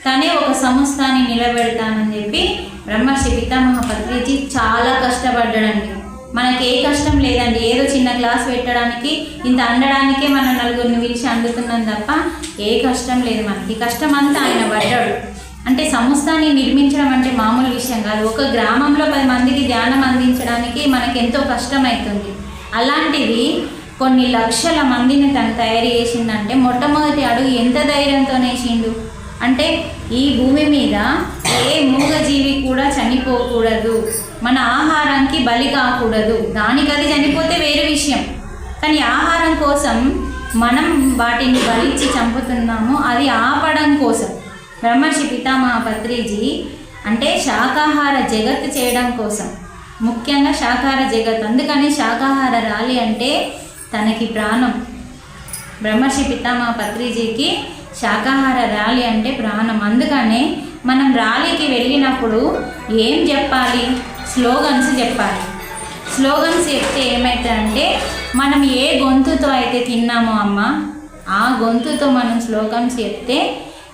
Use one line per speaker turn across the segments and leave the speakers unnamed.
తనే ఒక సంస్థని నిలబెడతానని చెప్పి బ్రహ్మర్షి పితామహ పత్రిజీ చాలా కష్టపడ్డాడండి. మనకి ఏ కష్టం లేదండి, ఏదో చిన్న క్లాస్ పెట్టడానికి ఇంత అండడానికే మనం నలుగురిని పిలిచి అందుతున్నాం తప్ప ఏ కష్టం లేదు మనకి. కష్టం అంతా ఆయన పడ్డాడు. అంటే సంస్థని నిర్మించడం అంటే మామూలు విషయం కాదు. ఒక గ్రామంలో 10 మందికి ధ్యానం అందించడానికి మనకి ఎంతో కష్టమవుతుంది. అలాంటిది కొన్ని లక్షల మందిని తను తయారు చేసిందంటే మొట్టమొదటి అడుగు ఎంత ధైర్యంతో వేసిండు అంటే, ఈ భూమి మీద ఏ మూగజీవి కూడా చనిపోకూడదు, మన ఆహారానికి బలి కాకూడదు. దానికి అది చనిపోతే వేరే విషయం, కానీ ఆహారం కోసం మనం వాటిని బలిచ్చి చంపుతున్నాము, అది ఆపడం కోసం బ్రహ్మర్షి పితామహ పత్రిజీ అంటే శాకాహార జగత్ చేయడం కోసం, ముఖ్యంగా శాకాహార జగత్. అందుకని శాకాహార ర్యాలీ అంటే తనకి ప్రాణం. బ్రహ్మర్షి పితామహ పత్రిజీకి శాకాహార ర్యాలీ అంటే ప్రాణం. అందుకనే మనం ర్యాలీకి వెళ్ళినప్పుడు ఏం చెప్పాలి? స్లోగన్స్ చెప్పాలి. స్లోగన్స్ చెప్తే ఏమవుతుందంటే, మనం ఏ గొంతుతో అయితే తిన్నామో అమ్మ, ఆ గొంతుతో మనం స్లోగన్స్ చెప్తే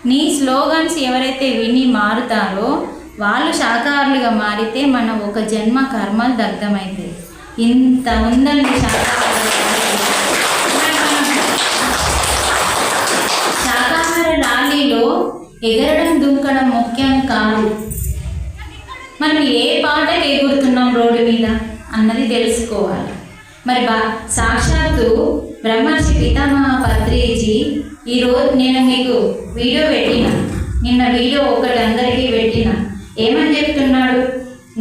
నీ స్లోగన్స్ ఎవరైతే విని మారుతారో వాళ్ళు శాకాహారులుగా మారితే మన ఒక జన్మ కర్మలు దగ్ధమవుతాయి. ఇంత ఉందండి శాకాహార ర్యాలీలో ఎగరడం దుంకడం ముఖ్యం కాదు. మనం ఏ పాటకు ఎగురుతున్నాం రోడ్డు మీద అన్నది తెలుసుకోవాలి. మరి సాక్షాత్తు బ్రహ్మర్షి పితామహ పత్రిజీ ఈరోజు నేను మీకు వీడియో పెట్టిన, నిన్న వీడియో ఒకటి అందరికీ పెట్టిన, ఏమని చెప్తున్నాడు?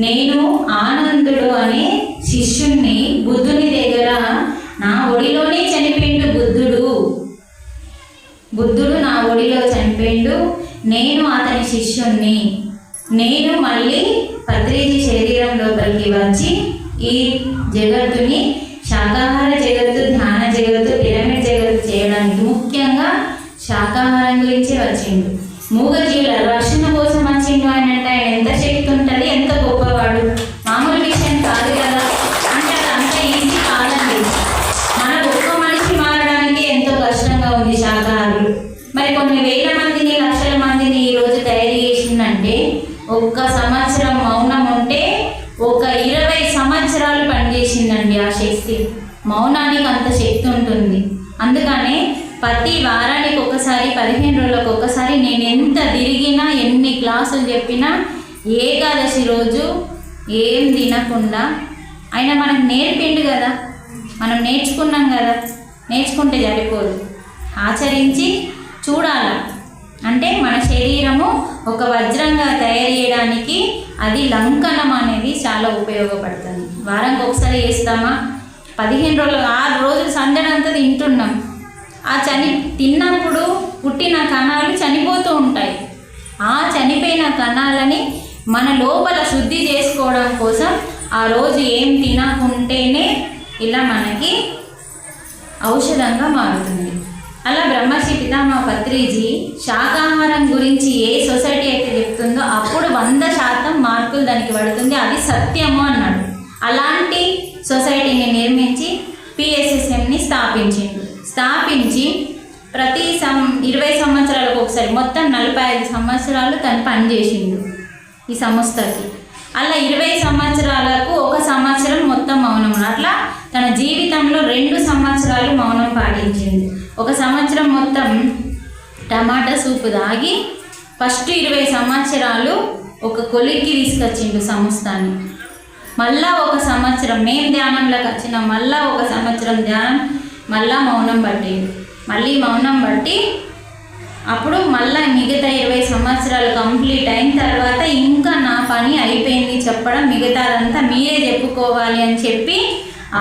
నేను ఆనందుడు అనే శిష్యుణ్ణి బుద్ధుని దగ్గర నా ఒడిలోనే చనిపోయిండు బుద్ధుడు నా ఒడిలో చనిపోయిండు, నేను అతని శిష్యుణ్ణి. నేను మళ్ళీ పత్రిజీ శరీరం లోపలికి వచ్చి ఈ జగత్తుని శాకాహార జగత్తు, ధ్యాన జగత్తు, పిరమిడ్ జగత్తు చేయడానికి ముఖ్యంగా శాకాహారం గురించి వచ్చిండు. మూగజీవుల రక్షణ కోసం వచ్చిండు అని అంటే ఆయన ఎంత శక్తి ఉంటుంది, ఎంత గొప్పవాడు, మామూలు విషయం కాదు కదా. అంటే అది అంత ఈజీ కాదండి. మన ఒక్క మనిషి మారడానికి ఎంతో కష్టంగా ఉంది శాకాహారులు. మరి కొన్ని వేల మందిని, లక్షల మందిని ఈరోజు తయారు చేసిందంటే, ఒక్క సంవత్సరం మౌనం ఉంటే ఒక 20 సంవత్సరాలు పనిచేసిందండి ఆ శక్తి. మౌనానికి అంత శక్తి ఉంటుంది. అందుకనే ప్రతి వారానికి ఒకసారి, 15 రోజులకు ఒకసారి నేను ఎంత తిరిగినా, ఎన్ని క్లాసులు చెప్పినా, ఏకాదశి రోజు ఏం తినకుండా ఆయన మనకు నేర్పిండు కదా, మనం నేర్చుకున్నాం కదా. నేర్చుకుంటే సరిపోదు, ఆచరించి చూడాల. అంటే మన శరీరము ఒక వజ్రంగా తయారు చేయడానికి అది లంకనం అనేది చాలా ఉపయోగపడుతుంది. వారానికి ఒకసారి చేస్తామా? 15 రోజులు, 6 రోజులు సందడంతా తింటున్నాం. ఆ తిన్నప్పుడు పుట్టిన కణాలు చనిపోతూ ఉంటాయి. ఆ చనిపోయిన కణాలని మన లోపల శుద్ధి చేసుకోవడం కోసం ఆ రోజు ఏం తినకుంటేనే ఇలా మనకి ఔషధంగా మారుతుంది. అలా బ్రహ్మర్షి పితామహ పత్రిజీ శాకాహారం గురించి ఏ సొసైటీ అయితే చెప్తుందో అప్పుడు 100% మార్కులు దానికి పడుతుంది, అది సత్యము అన్నాడు. అలాంటి సొసైటీని నిర్మించి పిఎస్ఎస్ఎంని స్థాపించి ప్రతి 20 సంవత్సరాలకు ఒకసారి మొత్తం 45 సంవత్సరాలు తను పనిచేసిండు ఈ సంస్థకి. అలా 20 సంవత్సరాలకు 1 సంవత్సరం మొత్తం మౌనం. అట్లా తన జీవితంలో 2 సంవత్సరాలు మౌనం పాటించింది. 1 సంవత్సరం మొత్తం టమాటా సూపు తాగి ఫస్ట్ 20 సంవత్సరాలు ఒక కొలిక్కి తీసుకొచ్చిండు సంస్థని. మళ్ళా 1 సంవత్సరం మేము ధ్యానంలోకి వచ్చిన, మళ్ళా 1 సంవత్సరం ధ్యానం, మళ్ళా మౌనం పట్టేది. మళ్ళీ మౌనం బట్టి అప్పుడు మళ్ళీ మిగతా 20 సంవత్సరాలు కంప్లీట్ అయిన తర్వాత ఇంకా నా పని అయిపోయింది చెప్పడం, మిగతాదంతా మీరే చెప్పుకోవాలి అని చెప్పి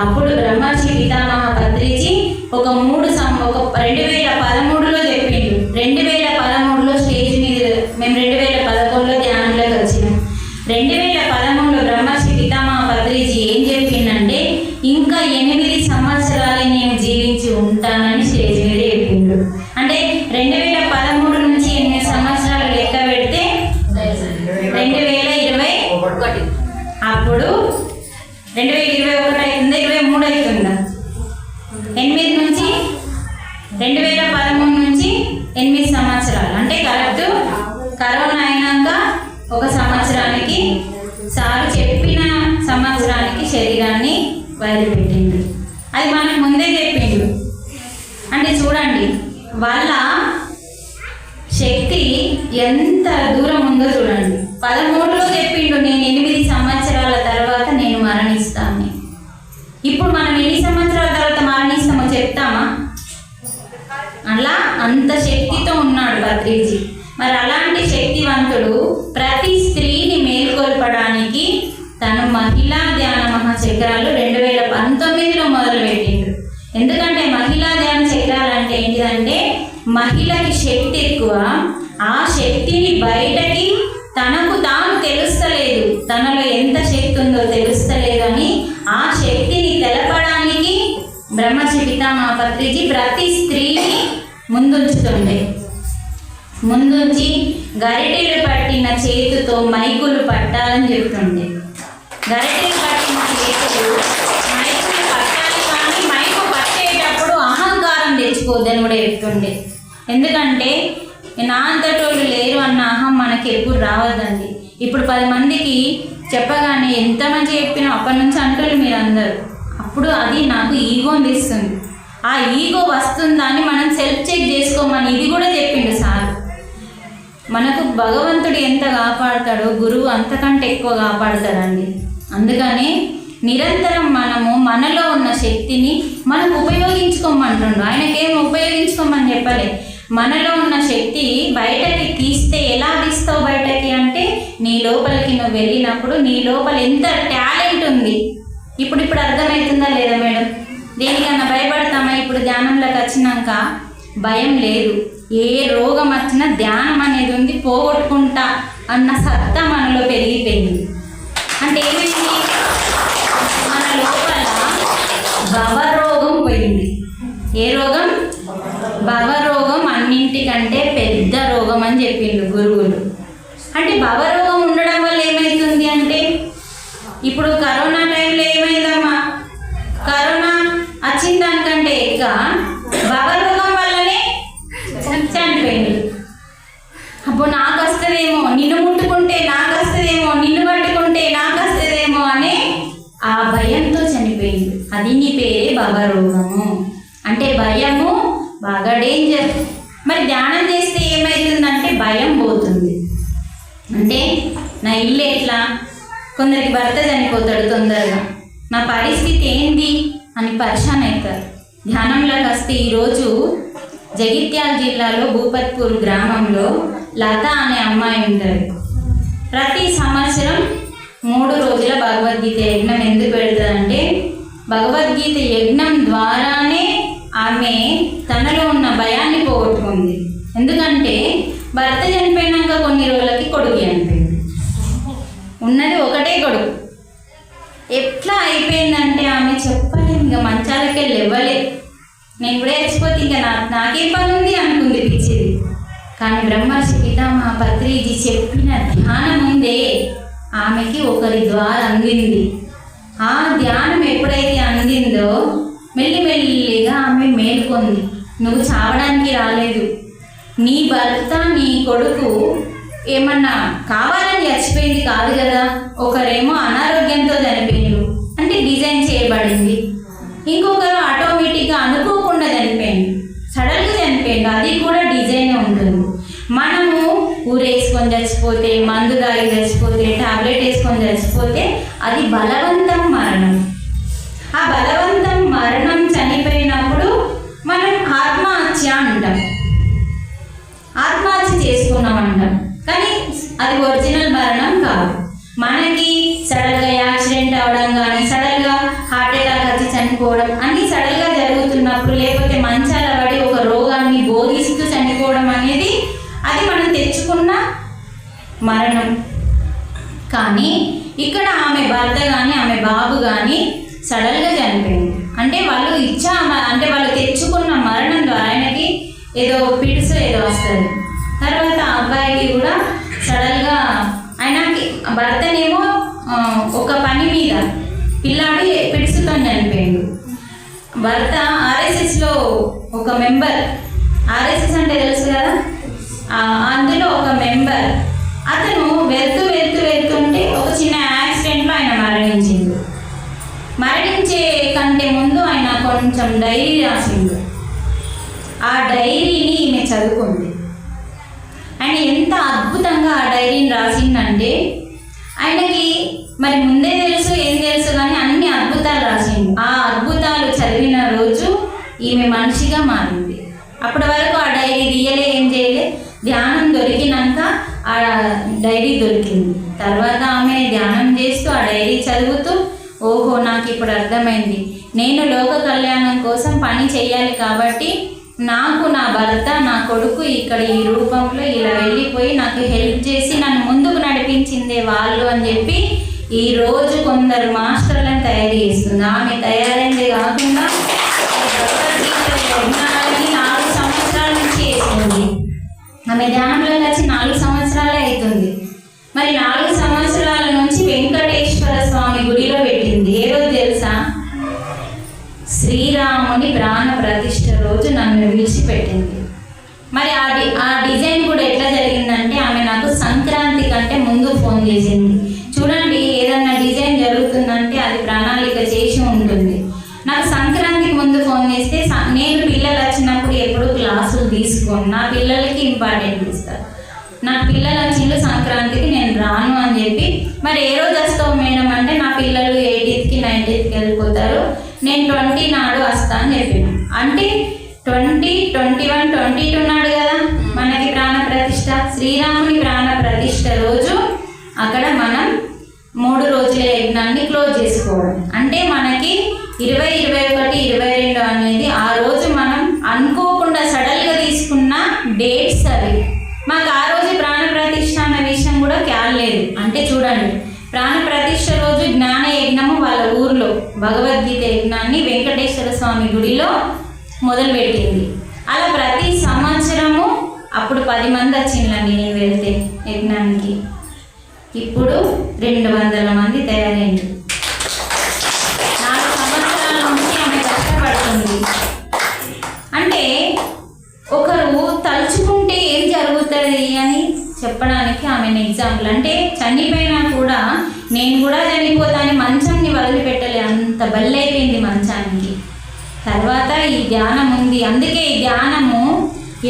అప్పుడు బ్రహ్మర్షి పితామహ పత్రిజీ ఒక 2013లో చెప్పిండు. 2013లో స్టేజ్ మీద మేము 2011లో ధ్యానంలోకి వచ్చినాం. 2013లో బ్రహ్మర్షి పితామహ పత్రిజీ ఏం చెప్పిందంటే, ఇంకా 8 సంవత్సరాలు నేను జీవించి ఉంటానని స్టేజ్ మీద చెప్పిండు. అంటే 2013 నుంచి 8 సంవత్సరాలు లెక్క పెడితే 2021, అప్పుడు 2021 అవుతుందా, 23 అవుతుందా? 8 నుంచి 2013 నుంచి 8 సంవత్సరాలు అంటే కరెక్ట్ ఒక సంవత్సరానికి సారు చెప్పిన సంవత్సరానికి శరీరాన్ని వదిలిపెట్టిండు. అది మనకు ముందే చెప్పిండు. అంటే చూడండి వాళ్ళ శక్తి ఎంత దూరం ఉందో చూడండి. 13లో చెప్పిండు నేను 8 సంవత్సరాల తర్వాత నేను మరణిస్తాను. ఇప్పుడు మనం ఎన్ని సంవత్సరాల తర్వాత మరణిస్తామో చెప్తామా? అలా అంత శక్తితో ఉన్నాడు పత్రిజీ. మరి అలాంటి శక్తివంతుడు ప్రతి స్త్రీని మేల్కొల్పడానికి తను మహిళా ధ్యాన మహాచక్రాలు 2019లో మొదలుపెట్టిండు. ఎందుకంటే మహిళా ధ్యాన చక్రాలు అంటే ఏంటిదంటే మహిళకి శక్తి ఎక్కువ, ఆ శక్తిని బయటకి తనకు తాను తెలుస్తలేదు, తనలో ఎంత శక్తి ఉందో తెలుస్తలేదు అని ఆ శక్తిని తెలపడానికి బ్రహ్మర్షి పితామహ పత్రిజీ ప్రతి స్త్రీని ముందుంచుతుండే. ముందుంచి గరిటెలు పట్టిన చేతితో మైకులు పట్టాలని చెప్తుండే. గరిటెలు పట్టిన చేతులు మైకులు పట్టాలి, కానీ మైకు పట్టేటప్పుడు అహంకారం తెచ్చుకోవద్దని కూడా చెప్తుండే. ఎందుకంటే నా అంతటోళ్ళు లేరు అన్న అహం మనకి ఎప్పుడు రావద్దండి. ఇప్పుడు 10 మందికి చెప్పగానే ఎంత మంచి చెప్పినా అప్పటి నుంచి అంటున్నారు మీరు అందరూ, అప్పుడు అది నాకు ఈగోని తెస్తుంది. ఆ ఈగో వస్తుందా అని మనం సెల్ఫ్ చెక్ చేసుకోమని ఇది కూడా చెప్పిండు సార్. మనకు భగవంతుడు ఎంత కాపాడుతాడో గురువు అంతకంటే ఎక్కువ కాపాడుతాడండి. అందుకనే నిరంతరం మనము మనలో ఉన్న శక్తిని మనం ఉపయోగించుకోమంటుండు. ఆయనకేం ఉపయోగించుకోమని చెప్పలే. మనలో ఉన్న శక్తి బయటకి తీస్తే ఎలా తీస్తావు బయటకి అంటే నీ లోపలికి నువ్వు వెళ్ళినప్పుడు నీ లోపల ఎంత టాలెంట్ ఉంది. ఇప్పుడు అర్థమవుతుందా లేదా మేడం? దేనికన్నా భయపడతామా? ఇప్పుడు ధ్యానంలోకి వచ్చినాక భయం లేదు. ఏ రోగం వచ్చినా ధ్యానం అనేది ఉంది, పోగొట్టుకుంటా అన్న సత్తా మనలో పెరిగిపోయింది. అంటే ఏమైంది? మన లోపల భవరోగం పోయింది. ఏ రోగం? భవరోగం అన్నింటికంటే పెద్ద రోగం అని చెప్పిండు గురువులు. అంటే భవరోగం ఉండడం వల్ల ఏమవుతుంది అంటే ఇప్పుడు కరోనా టైంలో ఏమైందమ్మా? కరోనా వచ్చిన దానికంటే ఎక్కువ భవరోగం వల్లనే చనిపోయింది. అప్పుడు నాకు వస్తుందేమో, నిన్ను ముట్టుకుంటే నాకు వస్తుందేమో, నిన్ను పట్టుకుంటే నాకు వస్తుందేమో అనే ఆ భయంతో చనిపోయింది. అది నీ పేరే భవరోగము. అంటే భయము బాగా డేంజర్. మరి ధ్యానం చేస్తే ఏమవుతుందంటే భయం పోతుంది. అంటే నా ఇల్లు ఎట్లా, కొందరికి భర్త చనిపోతాడు తొందరగా, నా పరిస్థితి ఏంది అని పరిశాన్ అవుతారు. ధ్యానంలోకి వస్తే ఈరోజు జగిత్యాల జిల్లాలో భూపత్పూర్ గ్రామంలో లత అనే అమ్మాయి ఉంటుంది. ప్రతి సంవత్సరం 3 రోజుల భగవద్గీత యజ్ఞం ఎందుకు పెడుతుందంటే భగవద్గీత యజ్ఞం ద్వారానే ఆమె తనలో ఉన్న భయాన్ని పోగొట్టుకుంది. ఎందుకంటే భర్త చనిపోయినాక కొన్ని రోజులకి కొడుకు చనిపోయింది. ఉన్నది ఒకటే కొడుకు. ఎట్లా అయిపోయిందంటే ఆమె చెప్పలేదు, ఇంకా మంచాలకి వెళ్ళి ఇవ్వలే, నేను ఇప్పుడే చచ్చిపోతే ఇంకా నాకేం పని ఉంది అనుకుంది పిచ్చిది. కానీ బ్రహ్మర్షి పితామహ పత్రిజీ చెప్పిన ధ్యానం ఉందే ఆమెకి ఒకరి ద్వారా అందింది. ఆ ధ్యానం ఎప్పుడైతే అందిందో మెల్లిమెల్లిగా ఆమె మేల్కొంది. నువ్వు చావడానికి రాలేదు, నీ భర్త నీ కొడుకు ఏమన్నా కావాలని చచ్చిపోయింది కాదు కదా. ఒకరేమో అనారోగ్యంతో చనిపోయింది అంటే డిజైన్ చేయబడింది, ఇంకొకరు ఆటోమేటిక్గా అనుకోకుండా చనిపోయింది, సడన్గా చనిపోయింది, అది కూడా డిజైనే ఉంటుంది. మనము ఊరేసుకొని చచ్చిపోతే, మందు తాగి చచ్చిపోతే, టాబ్లెట్ వేసుకొని చచ్చిపోతే అది బలవంతం మరణం. ఆ బలవంతం మరణం చనిపోయినప్పుడు మనం ఆత్మహత్య అంటాం, ఆత్మహత్య చేసుకున్నాం అంటాం. కానీ అది ఒరిజినల్ మరణం కాదు. మనకి సడన్గా యాక్సిడెంట్ అవ్వడం కానీ, సడన్గా హార్ట్ అటాక్ వచ్చి చనిపోవడం అన్నీ సడన్గా జరుగుతున్నప్పుడు, లేకపోతే మంచాల పడి ఒక రోగాన్ని బోధిస్తూ చనిపోవడం అనేది అది మనం తెచ్చుకున్న మరణం. కానీ ఇక్కడ ఆమె భర్త కానీ ఆమె బాబు కానీ సడన్గా చనిపోయింది. అంటే వాళ్ళు అంటే వాళ్ళు తెచ్చుకున్న మరణం ద్వారా ఆయనకి ఏదో పిడుసు ఏదో వస్తుంది. తర్వాత అబ్బాయికి కూడా సడన్గా ఆయనకి భర్తనేమో ఒక పని మీద పిల్లాడు పిడుసుతో చనిపోయిండు. భర్త ఆర్ఎస్ఎస్లో ఒక మెంబర్, ఆర్ఎస్ఎస్ అంటే తెలుసు కదా, అందులో ఒక మెంబర్. అతను వెళ్తూ కొంచెం డైరీ రాసిండు. ఆ డైరీని ఈమె చదువుకుంది. ఆయన ఎంత అద్భుతంగా ఆ డైరీని రాసిందంటే, ఆయనకి మరి ముందే తెలుసు ఏం తెలుసు కానీ అన్ని అద్భుతాలు రాసిండు. ఆ అద్భుతాలు చదివిన రోజు ఈమె మనిషిగా మారింది. అప్పటి వరకు ఆ డైరీ తీయలే, ఏం చేయలే. ధ్యానం దొరికినాక ఆ డైరీ దొరికింది. తర్వాత ఆమె ధ్యానం చేస్తూ ఆ డైరీ చదువుతూ, ఓహో నాకు ఇప్పుడు అర్థమైంది, నేను లోక కళ్యాణం కోసం పని చేయాలి కాబట్టి నాకు నా భర్త నా కొడుకు ఇక్కడ ఈ రూపంలో ఇలా వెళ్ళిపోయి నాకు హెల్ప్ చేసి నన్ను ముందుకు నడిపించిందే వాళ్ళు అని చెప్పి ఈరోజు కొందరు మాస్టర్లను తయారు చేస్తుంది. ఆమె తయారైందే కాకుండా 4 సంవత్సరాల నుంచి చేస్తుంది. ఆమె ధ్యానంలోకి వచ్చి 4 సంవత్సరాలే అవుతుంది. మరి 4 సంవత్సరాల నుంచి వెంకటేశ్వర స్వామి గుడిలో పెట్టింది. ఏ రోజు తెలుసా? శ్రీరాముని ప్రాణ ప్రతిష్ఠ రోజు నన్ను విడిచిపెట్టింది. మరి ఆ డిజైన్ కూడా ఎట్లా జరిగిందంటే, ఆమె నాకు సంక్రాంతి కంటే ముందు ఫోన్ చేసింది. చూడండి, ఏదన్నా డిజైన్ జరుగుతుందంటే అది ప్రణాళిక చేసి ఉంటుంది. నాకు సంక్రాంతికి ముందు ఫోన్ చేస్తే, నేను పిల్లలు వచ్చినప్పుడు ఎప్పుడు క్లాసులు తీసుకోను, నా పిల్లలకి ఇంపార్టెంట్ ఇస్తాను. నాకు పిల్లలు వచ్చిండ్రు సంక్రాంతికి, నేను రాను అని చెప్పి, మరి ఏ రోజు వస్తావు మేడం అంటే, నా పిల్లలు 80th 90th వెళ్ళిపోతారు, నేను 20 నాడు వస్తా అని చెప్పిన. అంటే 20, 21, 22 నాడు కదా మనకి ప్రాణ ప్రతిష్ఠ. శ్రీరాముని ప్రాణ ప్రతిష్ఠ రోజు అక్కడ మనం 3 రోజుల యజ్ఞాన్ని క్లోజ్ చేసుకోవడం. అంటే మనకి 20, 21, 22 అనేది ఆ రోజు మనం అనుకోకుండా సడన్గా తీసుకున్న డేట్స్ అవి. మాకు ఆ రోజు ప్రాణ ప్రతిష్ఠ అన్న విషయం కూడా క్యాలేదు. అంటే చూడండి, ప్రాణ ప్రతిష్ఠ రోజు జ్ఞాన యజ్ఞము వాళ్ళ ఊర్లో భగవద్గీత యజ్ఞాన్ని వెంకటేశ్వర స్వామి గుడిలో మొదలుపెట్టింది. అలా ప్రతి సంవత్సరము అప్పుడు 10 మంది వచ్చిందండి నేను వెళ్తే యజ్ఞానికి. ఇప్పుడు 200 మంది తయారైంది. 4 సంవత్సరాల నుంచి ఆమె కష్టపడుతుంది. అంటే ఒకరు తలుచుకుంటే ఏం జరుగుతుంది అని చెప్పడానికి ఆమెను ఎగ్జాంపుల్. అంటే చనిపోయినా కూడా నేను కూడా చనిపోతాను, మంచాన్ని వదిలిపెట్టలే, అంత బల్లైపోయింది మంచానికి. తర్వాత ఈ ధ్యానం ఉంది. అందుకే ఈ ధ్యానము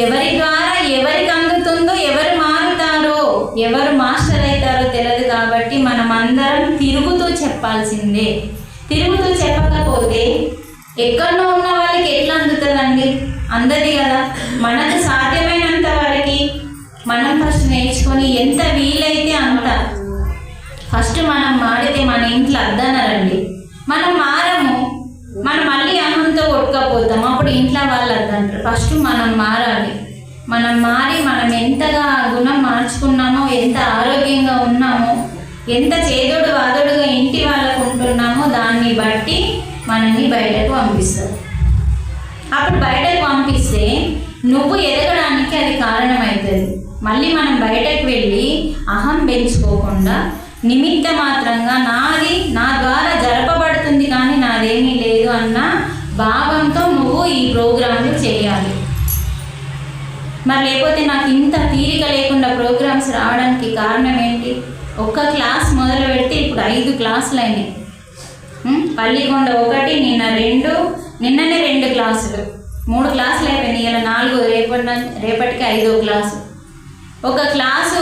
ఎవరి ద్వారా ఎవరికి అందుతుందో, ఎవరు మారుతారో, ఎవరు మాస్టర్ అవుతారో తెలియదు. కాబట్టి మనం అందరం తిరుగుతూ చెప్పాల్సిందే. తిరుగుతూ చెప్పకపోతే ఎక్కడో ఉన్న వాళ్ళకి ఎట్లా అందుతుందండి? అందది కదా. మనకు సాధ్యమైనంత వరకు మనం ఫస్ట్ నేర్చుకొని ఎంత వీలైతే అంత ఫస్ట్ మనం మారితే మన ఇంట్లో అద్దనరండి. మనం మారము, మనం మళ్ళీ అహంతో కొట్టుకపోతాం, అప్పుడు ఇంట్లో వాళ్ళు అద్దంటారు. ఫస్ట్ మనం మారాలి. మనం మారి మనం ఎంతగా గుణం మార్చుకున్నామో, ఎంత ఆరోగ్యంగా ఉన్నామో, ఎంత చేదోడు వాదోడుగా ఇంటి వాళ్ళకు ఉంటున్నామో దాన్ని బట్టి మనల్ని బయటకు పంపిస్తారు. అప్పుడు బయటకు పంపిస్తే నువ్వు ఎదగడానికి అది కారణమవుతుంది. మళ్ళీ మనం బయటకు వెళ్ళి అహం పెంచుకోకుండా నిమిత్త మాత్రంగా నాది నా ద్వారా జరపబడుతుంది కానీ నాదేమీ లేదు అన్న భావంతో నువ్వు ఈ ప్రోగ్రాంలు చేయాలి. మరి లేకపోతే నాకు ఇంత తీరిక లేకుండా ప్రోగ్రామ్స్ రావడానికి కారణం ఏంటి? ఒక్క క్లాస్ మొదలు పెడితే ఇప్పుడు 5 క్లాసులు అయినాయి. పల్లికొండ 1, నిన్న 2, నిన్ననే 2 క్లాసులు, 3 క్లాసులు అయిపోయినాయి. ఇలా 4, రేపటికి 5వ క్లాసు. ఒక క్లాసు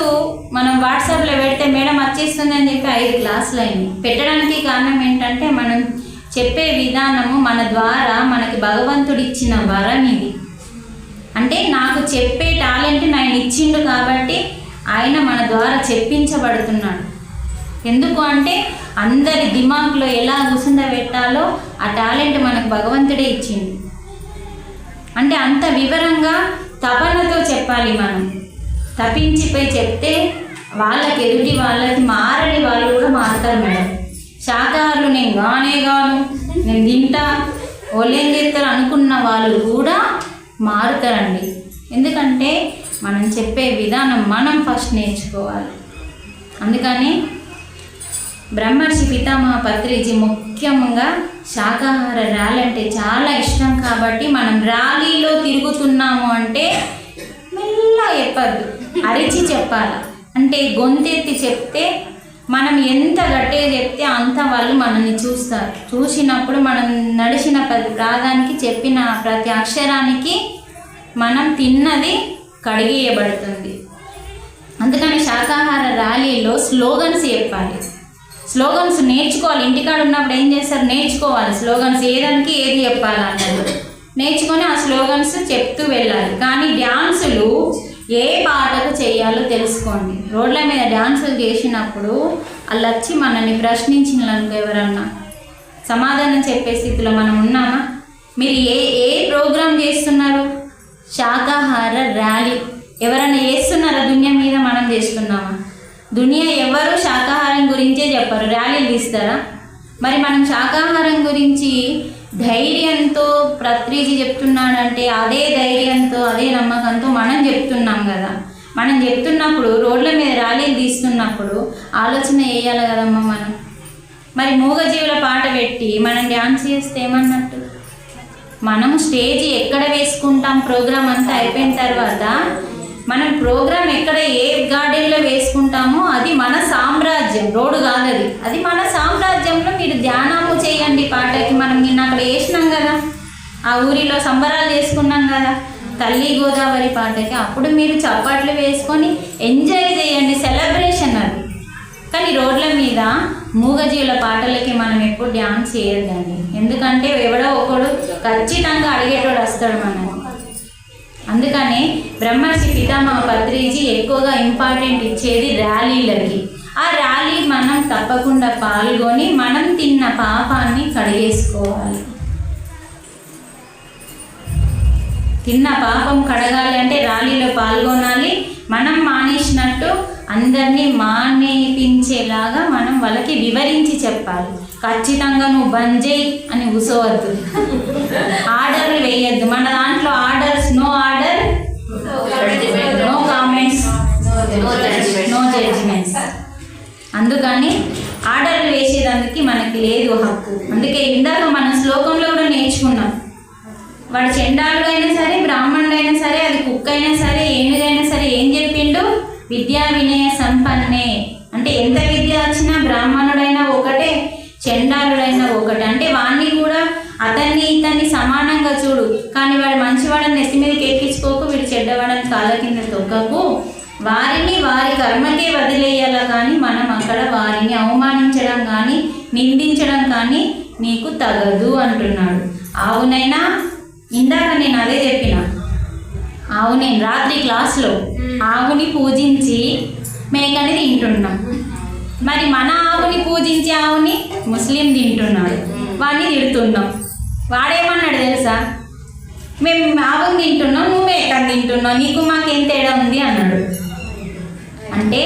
మనం వాట్సాప్లో పెడితే మేడం వచ్చేస్తుంది అని చెప్పి 5 క్లాసులు అయినాయి. పెట్టడానికి కారణం ఏంటంటే మనం చెప్పే విధానము మన ద్వారా మనకి భగవంతుడు ఇచ్చిన వరం ఇది. అంటే నాకు చెప్పే టాలెంట్ ఆయన ఇచ్చిండు కాబట్టి ఆయన మన ద్వారా చెప్పించబడుతున్నాడు. ఎందుకు అంటే అందరి దిమాగ్లో ఎలా కూర్చుండబెట్టాలో ఆ టాలెంట్ మనకు భగవంతుడే ఇచ్చిండు. అంటే అంత వివరంగా తపనతో చెప్పాలి. మనం తప్పించిపోయి చెప్తే వాళ్ళకి ఎదుటి వాళ్ళకి మారని వాళ్ళు కూడా మారుతారు మేడం. శాకాహారులు నేను గాను నేను తింటా వాళ్ళేం చేస్తారు అనుకున్న వాళ్ళు కూడా మారుతారండి. ఎందుకంటే మనం చెప్పే విధానం మనం ఫస్ట్ నేర్చుకోవాలి. అందుకని బ్రహ్మర్షి పితామహ పత్రిజీ ముఖ్యంగా శాకాహార ర్యాలీ అంటే చాలా ఇష్టం కాబట్టి మనం ర్యాలీలో తిరుగుతున్నాము అంటే మెల్లగా చెప్పద్దు, అరిచి చెప్పాలి. అంటే గొంతెత్తి చెప్తే మనం ఎంత గట్టిగా చెప్తే అంత వాళ్ళు మనల్ని చూస్తారు. చూసినప్పుడు మనం నడిచిన ప్రతి ప్రాదానికి చెప్పిన ప్రతి అక్షరానికి మనం తిన్నది కడిగేయబడుతుంది. అందుకని శాకాహార ర్యాలీలో స్లోగన్స్ చెప్పాలి. స్లోగన్స్ నేర్చుకోవాలి. ఇంటికాడ ఉన్నప్పుడు ఏం చేస్తారు, నేర్చుకోవాలి స్లోగన్స్, ఏదానికి ఏది చెప్పాలి అన్నది నేర్చుకొని ఆ స్లోగన్స్ చెప్తూ వెళ్ళాలి. కానీ డ్యాన్సులు ఏ పాటకు చేయాలో తెలుసుకోండి. రోడ్ల మీద డ్యాన్సులు చేసినప్పుడు వాళ్ళు వచ్చి మనల్ని ప్రశ్నించినందుకు ఎవరన్నా సమాధానం చెప్పే స్థితిలో మనం ఉన్నామా? మీరు ఏ ప్రోగ్రాం చేస్తున్నారు? శాకాహార ర్యాలీ ఎవరైనా చేస్తున్నారా? దునియా మీద మనం చేస్తున్నామా? దునియా ఎవరు శాకాహారం గురించే చెప్పారు, ర్యాలీలు తీస్తారా? మరి మనం శాకాహారం గురించి ధైర్యంతో పత్రిజీ చెప్తున్నాడంటే అదే ధైర్యంతో అదే నమ్మకంతో మనం చెప్తున్నాం కదా. మనం చెప్తున్నప్పుడు రోడ్ల మీద ర్యాలీలు తీస్తున్నప్పుడు ఆలోచన వేయాలి కదమ్మా మనం. మరి మూగజీవుల పాట పెట్టి మనం డ్యాన్స్ చేస్తే ఏమన్నట్టు? మనం స్టేజ్ ఎక్కడ వేసుకుంటాం, ప్రోగ్రాం అంతా అయిపోయిన తర్వాత మనం ప్రోగ్రాం ఎక్కడ ఏ గార్డెన్లో వేసుకుంటామో అది మన సామ్రాజ్యం, రోడ్డు కాదు అది మన సామ్రాజ్యంలో మీరు ధ్యానము చేయండి పాటకి. మనం నిన్న అక్కడ వేసినాం కదా, ఆ ఊరిలో సంబరాలు చేసుకున్నాం కదా తల్లి గోదావరి పాటకి. అప్పుడు మీరు చప్పట్లు వేసుకొని ఎంజాయ్ చేయండి, సెలబ్రేషన్ అది. కానీ రోడ్ల మీద మూగజీవుల పాటలకి మనం ఎప్పుడు డ్యాన్స్ చేయొద్దండి. ఎందుకంటే ఎవడో ఒకడు ఖచ్చితంగా అడిగేటోడు వస్తాడు మనకు. అందుకని బ్రహ్మర్షి పితామహ పత్రిజీ ఎక్కువగా ఇంపార్టెంట్ ఇచ్చేది ర్యాలీలకి. ఆ ర్యాలీ మనం తప్పకుండా పాల్గొని మనం తిన్న పాపాన్ని కడిగేసుకోవాలి. తిన్న పాపం కడగాలి అంటే ర్యాలీలో పాల్గొనాలి. మనం మానేసినట్టు అందరినీ మానేపించేలాగా మనం వాళ్ళకి వివరించి చెప్పాలి. ఖచ్చితంగా నువ్వు బంద్ చేయి అని కూసోవద్దు, ఆర్డర్లు వేయద్దు. మన దాంట్లో orders, no order, no comments, no judgements. అందుకని ఆర్డర్లు వేసేదానికి మనకి లేదు హక్కు. అందుకే ఇందాక మన శ్లోకంలో కూడా నేర్చుకున్నాం, వాడు చెండాలుడైనా సరే బ్రాహ్మణుడైనా సరే అది కుక్క అయినా సరే ఏనుగైనా సరే ఏం చెప్పిండు? విద్యా వినయ సంపన్నే. అంటే ఎంత విద్య వచ్చినా బ్రాహ్మణుడైనా ఒకటే, చెండాలుడైనా ఒకటే. అంటే వాడిని కూడా అతన్ని ఇతన్ని సమానంగా చూడు, కానీ వాడు మంచివాడని నెత్తి మీదకి ఎక్కించుకోకు, వీడు చెడ్డవాడని కాళ్ళ కింద తొక్కకు. వారిని వారి కర్మకే వదిలేయాల, కానీ మనం అక్కడ వారిని అవమానించడం కానీ నిందించడం కానీ నీకు తగదు అంటున్నాడు. ఆవునైనా ఇందాక నేను అదే చెప్పిన, ఆవు నేను రాత్రి క్లాస్లో ఆవుని పూజించి మేకని తింటున్నాం. మరి మన ఆవుని పూజించి ఆవుని ముస్లిం తింటున్నాడు, వాడిని తిడుతున్నాం. వాడేమన్నాడు తెలుసా? మేము ఆవుని తింటున్నాం, నువ్వు మేకని తింటున్నావు, నీకు మాకేం తేడా ఉంది అన్నాడు. అంటే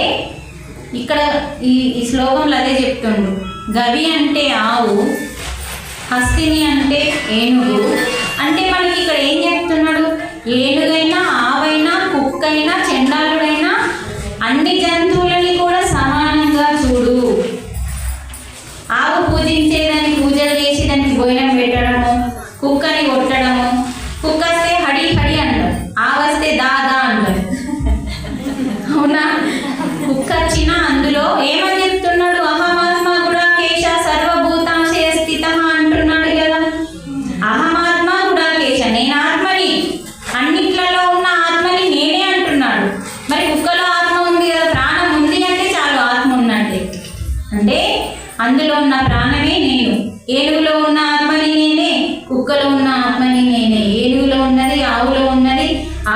ఇక్కడ ఈ శ్లోకంలో అదే చెప్తుండు. గవి అంటే ఆవు, హస్తిని అంటే ఏనుగు. అంటే మనకి ఇక్కడ ఏం చెప్తున్నాడు? ఏనుగైనా ఆవైనా కుక్కైనా చెండాలుడైనా అన్ని జంతువులని కూడా సమానంగా చూడు. ఆవు పూజించేదాన్ని పూజలు చేసి దానికి భోజనం పెట్టడము, కుక్కని కొట్టడము. కుక్క వస్తే హడి హడి అంటారు, ఆవు వస్తే దా దా అంటారు. అవునా? కుక్క వచ్చినా అందులో ఏమని చెప్తున్నాడు? అహమాత్మ గుడాకేశ సర్వభూతాశయ స్థిత అంటున్నాడు కదా. అహమాత్మ గుడాకేశ, నేను ఆత్మని, అన్నిట్లలో ఉన్న ఆత్మని నేనే అంటున్నాడు. మరి కుక్కలో ఆత్మ ఉంది కదా, ప్రాణం ఉంది అంటే చాలు ఆత్మ ఉన్నట్టే. అంటే అందులో ఉన్న ప్రాణమే నేను. ఏనుగులో ఉన్న ఆత్మని నేనే, కుక్కలో ఉన్న ఆత్మని నేనే. ఏనుగులో ఉన్నది, ఆవులో ఉన్నది,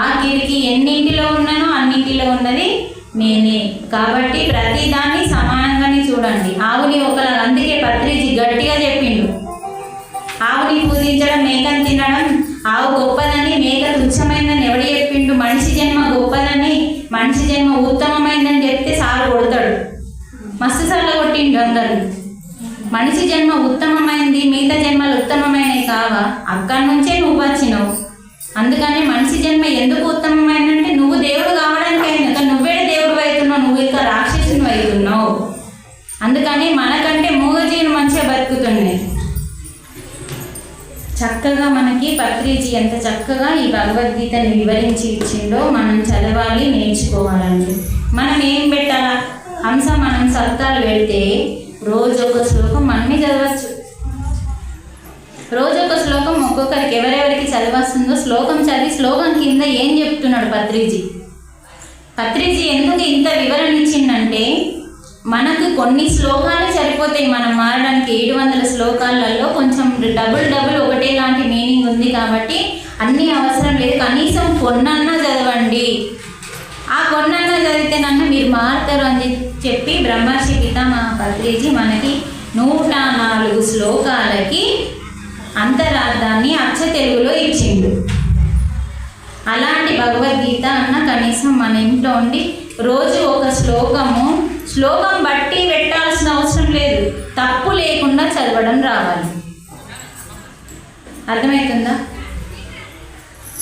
ఆఖరికి ఎన్నింటిలో ఉన్నానో అన్నింటిలో ఉన్నది నేనే. కాబట్టి ప్రతిదాన్ని సమానంగానే చూడండి. ఆవుని ఒకలా, అందుకే పత్రిజీ గట్టిగా చెప్పిండు, ఆవుని పూజించడం మేకని తినడం ఆవు గొప్పదని, మేక తుచ్చమైందని ఎవడు చెప్పిండు? మనిషి జన్మ గొప్పదని, మనిషి జన్మ ఉత్తమమైందని చెప్తే సారు కొడతాడు. మస్తు సార్లు కొట్టిండు అందరు. మనిషి జన్మ ఉత్తమమైంది, మిగతా జన్మలు ఉత్తమమైనవి కావా? అక్కడి నుంచే నువ్వు వచ్చినావు. అందుకని మనిషి జన్మ ఎందుకు ఉత్తమమైందంటే నువ్వు దేవుడు కావడానికి అయింది. కానీ నువ్వే దేవుడు అవుతున్నావు, నువ్వు ఇంకా రాక్షసుని అవుతున్నావు. అందుకని మనకంటే మూగజీవులు మంచిగా బతుకుతున్నాయి. చక్కగా మనకి పత్రిజీ ఎంత చక్కగా ఈ భగవద్గీతని వివరించి ఇచ్చిందో మనం చదవాలి, నేర్చుకోవాలండి. మనం ఏం పెట్టాలా? హంస మనం సప్తాలు పెడితే రోజు ఒక శ్లోకం మనమే చదవచ్చు. రోజు ఒక శ్లోకం ఒక్కొక్కరికి ఎవరెవరికి చదవస్తుందో శ్లోకం చదివి శ్లోకం కింద ఏం చెప్తున్నాడు పత్రిజీ ఎందుకు ఇంత వివరణ ఇచ్చిందంటే, మనకు కొన్ని శ్లోకాలు సరిపోతాయి మనం మారడానికి. 700 శ్లోకాలలో కొంచెం డబుల్ ఒకటే లాంటి మీనింగ్ ఉంది కాబట్టి అన్నీ అవసరం లేదు. కనీసం కొన్నన్నా చదవండి, ఆ కొన్నన్నా చదివితేనన్నా మీరు మారుతారు అని చెప్పి బ్రహ్మర్షి పితామహ పత్రిజీ మనకి 104 శ్లోకాలకి అంతరార్థాన్ని అచ్చ తెలుగులో ఇచ్చిండు. అలాంటి భగవద్గీత అన్న కనీసం మన ఇంట్లో ఉండి రోజు ఒక శ్లోకం బట్టి పెట్టాల్సిన అవసరం లేదు, తప్పు లేకుండా చదవడం రావాలి. అర్థమవుతుందా?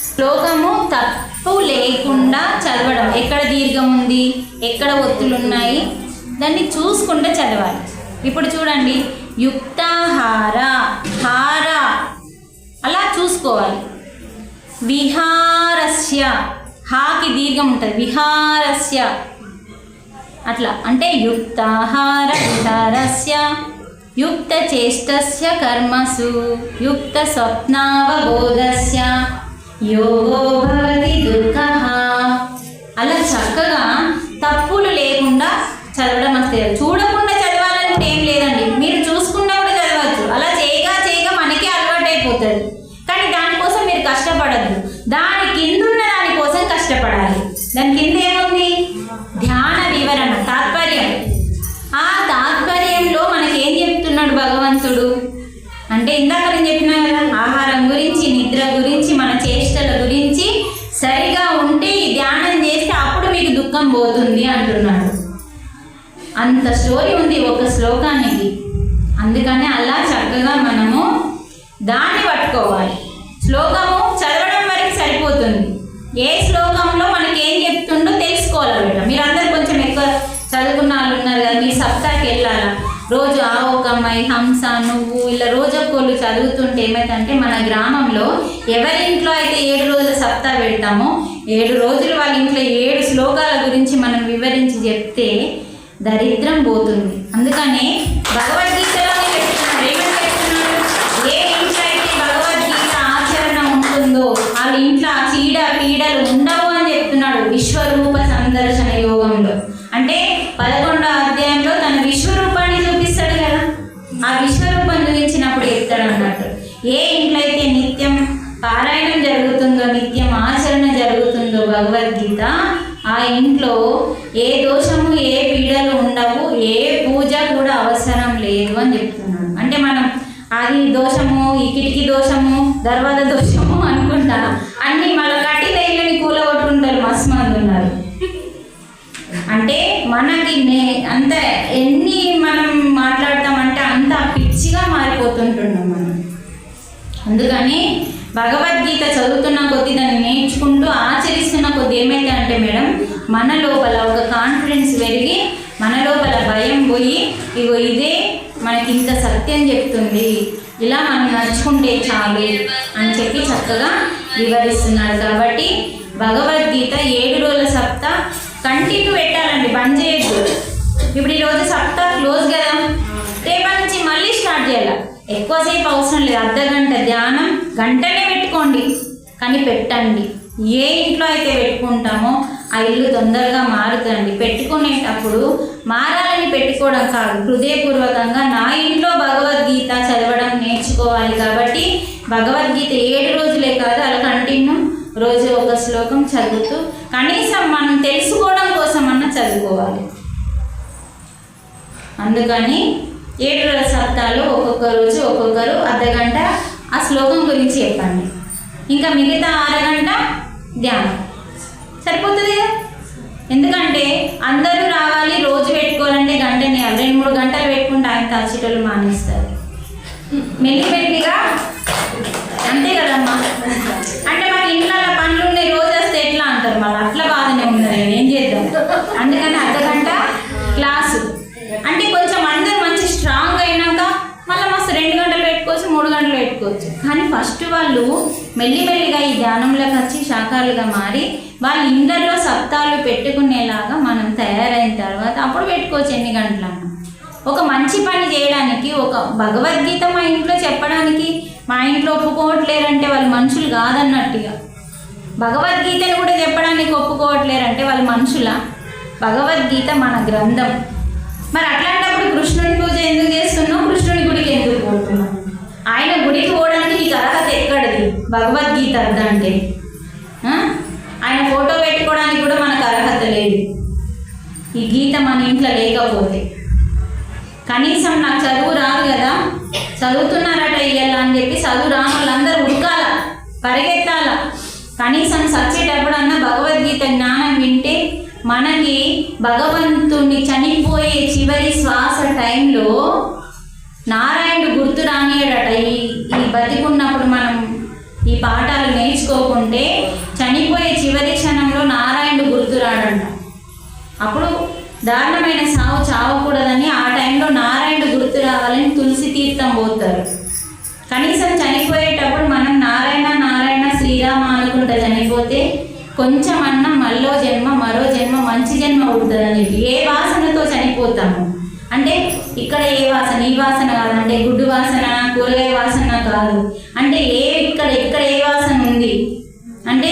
శ్లోకము తప్పు లేకుండా చదవడం, ఎక్కడ దీర్ఘం ఉంది, ఎక్కడ ఒత్తులు ఉన్నాయి, దాన్ని చూసుకుంటే చదవాలి. ఇప్పుడు చూడండి, యుక్తాహార, హార అలా చూసుకోవాలి. విహారస్య, హాకి దీర్ఘం ఉంటుంది, విహారస్య అట్లా. అంటే యుక్తాహార విహారస్య యుక్త చేష్టస్య కర్మసు యుక్త స్వప్నావబోధస్య యోగో భవతి దుఃఖః. అలా చక్కగా తప్పులు లేకుండా చదవడం వస్తుంది. చూడకుండా చదవాలంటే ఏం లేదండి, మీరు చూసుకున్నా కూడా చదవచ్చు. అలా చేయగా మనకే అలవాటు అయిపోతుంది. కానీ దానికోసం మీరు కష్టపడద్దు, దాని కిందున్న దానికోసం కష్టపడాలి. దాని కింద ఏముంది? ధ్యాన వివరణ, తాత్పర్యం. ఆ తాత్పర్యంలో మనకి ఏం చెప్తున్నాడు భగవంతుడు అంటే, ఇందాక నేను చెప్పినా కదా, ఆహారం గురించి, నిద్ర గురించి, మన చేష్టల గురించి సరిగా ఉంటే ఈ ధ్యానం చేస్తే అప్పుడు మీకు దుఃఖం పోతుంది అంటున్నాడు. అంత స్టోరీ ఉంది ఒక శ్లోకానికి. అందుకని అలా చక్కగా మనము దాన్ని పట్టుకోవాలి. శ్లోకము చదవడం వరకు సరిపోతుంది. ఏ శ్లోకంలో మనకి ఏం చెప్తుండో తెలుసుకోవాలి బిడ్డ. మీరు అందరు కొంచెం ఎక్కువ చదువుకున్న వాళ్ళు ఉన్నారు కదా, మీరు సప్తాకి వెళ్ళాలా, రోజు ఆ ఒక అమ్మాయి, హంస, నువ్వు ఇలా రోజొక్కళ్ళు చదువుతుంటే ఏమైందంటే, మన గ్రామంలో ఎవరి ఇంట్లో అయితే 7 రోజుల సప్తా పెడతామో 7 రోజులు వాళ్ళ ఇంట్లో 7 శ్లోకాల గురించి మనం వివరించి చెప్తే దరిద్రం పోతుంది. అందుకనే భగవద్గీతలోనే చెప్తున్నాడు. ఏమని చెప్తున్నాడు? ఏ ఇంట్లో అయితే భగవద్గీత ఆచరణ ఉంటుందో వాళ్ళ ఇంట్లో ఆ పీడలు ఉండవు అని చెప్తున్నాడు విశ్వరూప సందర్శన యోగంలో. అంటే 11వ అధ్యాయంలో తన విశ్వరూపాన్ని చూపిస్తాడు కదా, ఆ విశ్వరూపం చూపించినప్పుడు చెప్తాడు అన్నట్టు. ఏ ఇంట్లో అయితే నిత్యం పారాయణం జరుగుతుందో, నిత్యం ఆచరణ జరుగుతుందో భగవద్గీత, ఆ ఇంట్లో ఏ దోషము, ఏ పీడలు ఉండవు, ఏ పూజ కూడా అవసరం లేదు అని చెప్తున్నాడు. అంటే మనం అది దోషము, ఈ కిటికీ దోషము, దర్వాజ దోషము అనుకుంటా అన్ని మన కట్టిన ఇళ్ళని కూలగొట్టుకుంటారు మస్తు మంది ఉన్నారు. అంటే మనకి అంత ఎన్ని మనం మాట్లాడతామంటే అంత పిచ్చిగా మారిపోతుంటున్నాం మనం. అందుకని భగవద్గీత చదువుతున్న కొద్దీ, దాన్ని నేర్చుకుంటూ ఆచరిస్తున్న కొద్దీ ఏమైతే అంటే మేడం, మన లోపల ఒక కాన్ఫిడెన్స్ పెరిగి, మన లోపల భయం పోయి, ఇగో ఇదే మనకి ఇంత సత్యం చెప్తుంది, ఇలా మనం నడుచుకుంటే చాలు అని చెప్పి చక్కగా వివరిస్తున్నాడు. కాబట్టి భగవద్గీత 7 రోజుల సప్తా కంటిన్యూ పెట్టాలండి, బంద్ చేయొద్దు. ఇప్పుడు ఈరోజు సప్తా క్లోజ్ కదా, రేపటి నుంచి మళ్ళీ స్టార్ట్ చేయాలి. ఎక్కువసేపు అవసరం లేదు, అర్ధగంట ధ్యానం, గంటనే పెట్టుకోండి కానీ పెట్టండి. ఏ ఇంట్లో అయితే పెట్టుకుంటామో ఆ ఇల్లు తొందరగా మారుతుంది. పెట్టుకునేటప్పుడు మారాలని పెట్టుకోవడం కాదు, హృదయపూర్వకంగా నా ఇంట్లో భగవద్గీత చదవడం నేర్చుకోవాలి. కాబట్టి భగవద్గీత 7 రోజులే కాదు, అలా కంటిన్యూ రోజు ఒక శ్లోకం చదువుతూ కనీసం మనం తెలుసుకోవడం కోసం అన్నా చదువుకోవాలి. అందుకని 7 రోజుల సప్తాలు ఒక్కొక్క రోజు ఒక్కొక్కరు అర్ధగంట ఆ శ్లోకం గురించి చెప్పండి, ఇంకా మిగతా అరగంట ధ్యానం సరిపోతుంది కదా. ఎందుకంటే అందరూ రావాలి, రోజు పెట్టుకోవాలంటే గంటనే, 2-3 గంటలు పెట్టుకుంటే ఆయన తచ్చిటోళ్ళు మానేస్తారు మెల్లిగా, అంతే కదమ్మా. అంటే మాకు ఇంట్లో పనులు ఉన్నాయి, రోజు వస్తే ఎట్లా అంటారు, మళ్ళీ అట్లా బాధనే ఉన్నది, ఏం చేద్దాం. అందుకని అర్ధగంట క్లాసు అంటే కొంచెం అందరూ మంచి స్ట్రాంగ్ అయినాక మళ్ళీ మస్తు 2 గంటలు పెట్టుకోవచ్చు, 3 గంటలు పెట్టుకోవచ్చు. పెట్టుకోవచ్చు. కానీ ఫస్ట్ వాళ్ళు మెల్లిమెల్లిగా ఈ ధ్యానంలోకి వచ్చి శాఖలుగా మారి వాళ్ళ ఇందరిలో సప్తాలు పెట్టుకునేలాగా మనం తయారైన తర్వాత అప్పుడు పెట్టుకోవచ్చు ఎన్ని గంటలన్నా. ఒక మంచి పని చేయడానికి, ఒక భగవద్గీత మా ఇంట్లో చెప్పడానికి మా ఇంట్లో ఒప్పుకోవట్లేరంటే వాళ్ళు మనుషులు కాదన్నట్టుగా, భగవద్గీతను కూడా చెప్పడానికి ఒప్పుకోవట్లేరంటే వాళ్ళు మనుషుల? భగవద్గీత మన గ్రంథం. మరి అట్లాంటప్పుడు కృష్ణుడి పూజ ఎందుకు చేస్తున్నావు? కృష్ణుడి గుడికి ఎందుకు పోతున్నావు? ఆయన గుడికి పోవడానికి నీకు అర్హత ఎక్కడిది? భగవద్గీత అర్థం అంటే ఆయన ఫోటో పెట్టుకోవడానికి కూడా మనకు అర్హత లేదు. ఈ గీత మన ఇంట్లో లేకపోతే కనీసం నాకు చదువు రాదు కదా, చదువుతున్నారట ఇయ్యాల అని చెప్పి చదువు రాని వాళ్ళందరూ ఉడకాల, పరిగెత్తాల. కనీసం చచ్చేటప్పుడన్నా భగవద్గీత జ్ఞానం వింటే మనకి భగవంతుని చనిపోయే చివరి శ్వాస టైంలో నారాయణుడు గుర్తు రానియడట. ఈ బతికున్నప్పుడు మనం ఈ పాఠాలు నేర్చుకోకుంటే చనిపోయే చివరి క్షణంలో నారాయణుడు గుర్తు రాడంట. అప్పుడు దారుణమైన సావు చావకూడదని ఆ టైంలో నారాయణుడు గుర్తు రావాలని తులసి తీర్థం పోతారు. కనీసం చనిపోయేటప్పుడు మనం నారాయణ నారాయణ శ్రీరామ అనుకుంటా చనిపోతే కొంచెం అన్న మరో జన్మ మంచి జన్మ ఉంటుందని చెప్పి ఏ వాసనతో చనిపోతాము అంటే ఇక్కడ ఏ వాసన, ఈ వాసన కాదంటే గుడ్డు వాసన, కూరగాయ వాసన కాదు అంటే ఇక్కడ ఏ వాసన ఉంది అంటే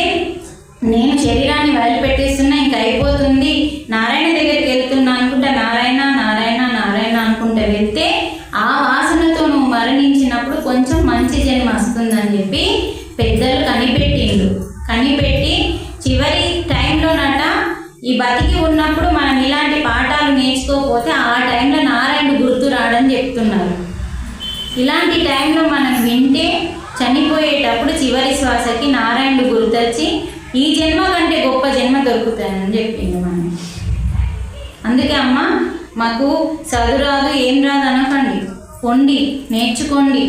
నేను శరీరాన్ని వదిలిపెట్టేస్తున్నా, ఇంక అయిపోతుంది, నారాయణ దగ్గరికి వెళ్తున్నా అనుకుంటా నారాయణ నారాయణ నారాయణ అనుకుంటా వెళ్తే ఆ వాసనతో నువ్వు మరణించినప్పుడు కొంచెం మంచి జన్మ వస్తుందని చెప్పి పెద్దలు కనిపెట్టి చివరి టైంలోనట ఈ బతికి ఉన్నప్పుడు మనం ఇలాంటి పాఠాలు నేర్చుకోకపోతే ఆ టైంలో నారాయణుడు గుర్తు రాడని చెప్తున్నారు. ఇలాంటి టైంలో మనం వింటే చనిపోయేటప్పుడు చివరి శ్వాసకి నారాయణుడు గుర్తొచ్చి ఈ జన్మ కంటే గొప్ప జన్మ దొరుకుతాయని చెప్పింది మనం. అందుకే అమ్మ మాకు చదువు రాదు ఏం రాదు అనకండి, పొండి నేర్చుకోండి,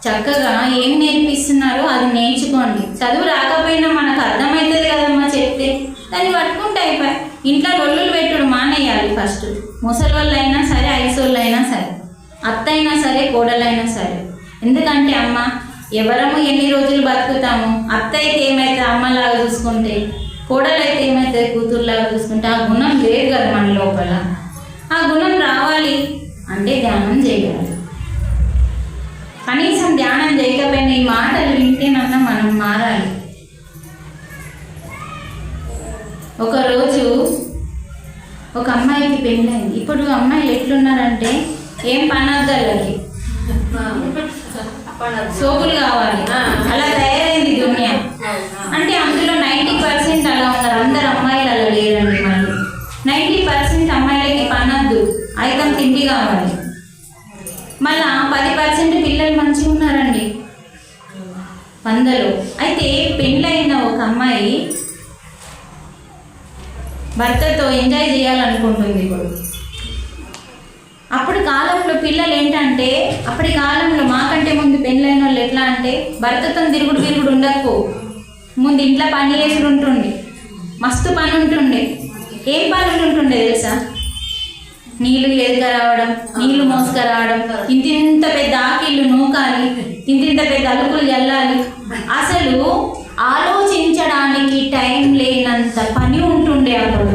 చక్కగా ఏం నేర్పిస్తున్నారో అది నేర్చుకోండి. చదువు రాకపోయినా మనకు అర్థమవుతుంది కదమ్మా చెప్తే, దాన్ని పట్టుకుంటే అయిపోయి ఇంట్లో రొల్లులు పెట్టుడు మానేయాలి. ఫస్ట్ ముసలోళ్ళైనా సరే, ఐసోళ్ళైనా సరే, అత్త అయినా సరే, కోడలైనా సరే. ఎందుకంటే అమ్మ ఎవరము ఎన్ని రోజులు బతుకుతాము? అత్త అయితే ఏమైతే అమ్మలాగా చూసుకుంటే, కోడలైతే ఏమైతే కూతురులాగా చూసుకుంటే ఆ గుణం లేదు కదా మన లోపల. ఆ గుణం రావాలి అంటే ధ్యానం చేయాలి. కనీసం ధ్యానం చేయకపోయినా ఈ మాటలు వింటేనన్నా మనం మారాలి. ఒకరోజు ఒక అమ్మాయికి పెళ్ళైంది. ఇప్పుడు అమ్మాయిలు ఎట్లున్నారంటే ఏం పనద్దలకి సోకులు కావాలి, అలా తయారైంది దునియా. అంటే అందులో 90% అలా ఉన్నారు. అందరు అమ్మాయిలు అలా లేరండి. మళ్ళీ 90% అమ్మాయిలకి పనద్దు, ఐటమ్ తిండి కావాలి. మళ్ళా 10% పిల్లలు మంచిగా ఉన్నారండి 100లో. అయితే పెళ్ళైన ఒక అమ్మాయి భర్తతో ఎంజాయ్ చేయాలనుకుంటుంది. ఇప్పుడు అప్పుడు కాలంలో పిల్లలు ఏంటంటే, అప్పటి కాలంలో మాకంటే ముందు పెళ్ళైన వాళ్ళు ఎట్లా అంటే భర్తతో తిరుగుడు ఉండకపో, ముందు ఇంట్లో పని చేసుడు ఉంటుండే, మస్తు పని ఉంటుండే. ఏం పనులు ఉంటుండే తెలుసా? నీళ్ళు ఎదుకరావడం, నీళ్లు మోసుకరావడం, ఇంత పెద్ద ఆకిళ్ళు నూకాలి, ఇంత పెద్ద అలుకులు చల్లాలి. అసలు ఆలోచించడానికి టైం లేనంత పని ఉంటుండే. అప్పుడు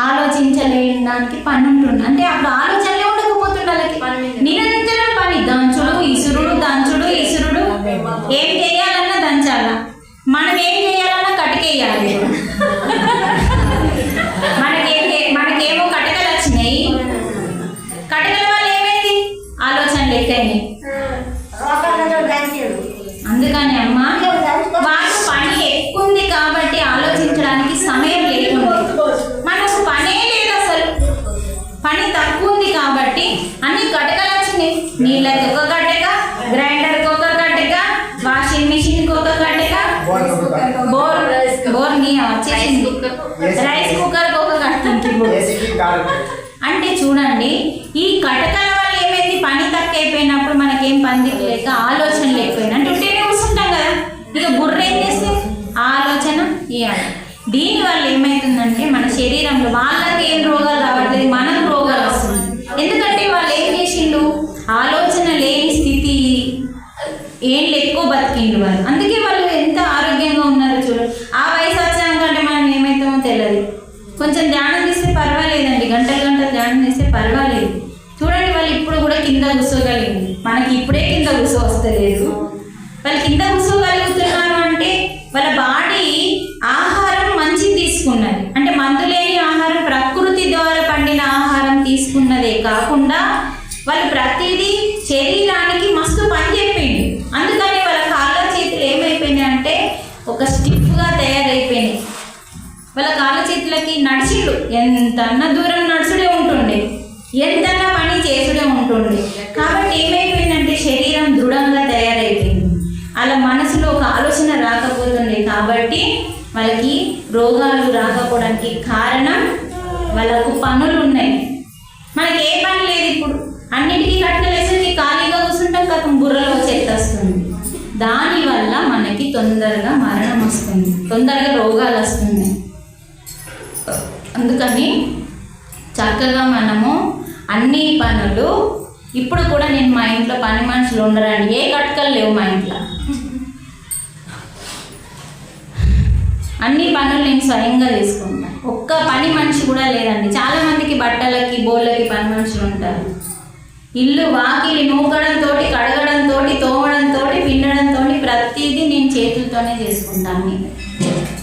ఆలోచించలేడానికి పని ఉంటుండే. అంటే అప్పుడు ఆలోచనలే ఉండకపోతుండే వాళ్ళకి. నిరంతరం పని, దంచుడు ఇసురుడు, దంచుడు ఇసురుడు. ఏం చేయాలన్నా దంచాల, మనం ఏం చేయాలన్నా కటికేయాలి. మనకేమో కటకలు వచ్చినాయి, కటకల వల్ల ఏమైంది? ఆలోచనలు ఎక్కువైనాయి. అందుకని అమ్మ వాళ్ళకు పని ఎక్కువ ఉంది కాబట్టి ఆలోచించడానికి సమయం లేకుండా, మనకు పనే లేదు అసలు, పని తక్కువ ఉంది కాబట్టి అన్ని కటకలు వచ్చినాయి. నీళ్ళకి ఒక కట్టెక, గ్రైండర్కి ఒక కట్టెక, వాషింగ్ మిషన్కి ఒక కట్టెక, బోర్ నీ వచ్చేసింది, రైస్ కుక్కర్కి ఒక కట్టె. అంటే చూడండి, ఈ కటకల వల్ల ఏమైంది? పని తక్కువ అయిపోయినప్పుడు మనకేం పని లేక ఆలోచన లేకపోయినా అంటే ఉంటేనే కూర్చుంటాం కదా, ఇక బుర్ర ఏం చేస్తే ఆలోచన ఇవ్వాలి. దీనివల్ల ఏమవుతుందంటే మన శరీరంలో వాళ్ళకి ఏం రోగాలు రావట్లేదు, మనకు రోగాలు వస్తుంది. ఎందుకంటే వాళ్ళు ఏం చేసిండు? ఆలోచన లేని స్థితి స్నానం చేస్తే పర్వాలేదు. చూడండి వాళ్ళు ఇప్పుడు కూడా కింద కూర్చోగలిగింది, మనకి ఇప్పుడే కింద కూర్చో వస్తలేదు. వాళ్ళు కింద కూర్చోగలుగుతున్నారు అంటే వాళ్ళ బాడీ ఆహారం మంచిది తీసుకున్నది. అంటే మందులేని ఆహారం, ప్రకృతి ద్వారా పండిన ఆహారం తీసుకున్నదే కాకుండా వాళ్ళు ప్రతిదీ శరీరానికి మస్తు పని చెప్పింది. అందుకని వాళ్ళ కాళ్ళ చేతులు ఏమైపోయినాయి అంటే ఒక స్టిఫ్గా తయారైపోయినాయి. వాళ్ళ కాళ్ళ చేతులకి నడిచిళ్ళు ఎంతన్నా దూరం నడుచుడే ఉంటుండే, ఎంతన్నా పని చేసుడే ఉంటుండే. కాబట్టి ఏమైపోయిందంటే శరీరం దృఢంగా తయారైపోయింది. అలా మనసులో ఒక ఆలోచన రాకపోతుండే. కాబట్టి వాళ్ళకి రోగాలు రాకపోవడానికి కారణం వాళ్ళకు పనులు ఉన్నాయి. మనకి ఏ పని లేదు. ఇప్పుడు అన్నిటికీ కట్టలేసరికి ఖాళీగా కూర్చుంటాం, కథం బుర్రలో చెత్త వస్తుంది. దానివల్ల మనకి తొందరగా మరణం వస్తుంది, తొందరగా రోగాలు వస్తున్నాయి. అందుకని చక్కగా మనము అన్ని పనులు, ఇప్పుడు కూడా నేను మా ఇంట్లో పని మనుషులు ఉండరండి, ఏ కట్టకలు లేవు మా ఇంట్లో. అన్ని పనులు నేను స్వయంగా చేసుకుంటాను. ఒక్క పని మనిషి కూడా లేదండి. చాలామందికి బట్టలకి బోళ్ళకి పని మనుషులు ఉంటారు. ఇల్లు వాకిలి నూకడంతో, కడగడంతో, తోమడంతో, పిండడంతో ప్రతిదీ నేను చేతులతోనే చేసుకుంటాను.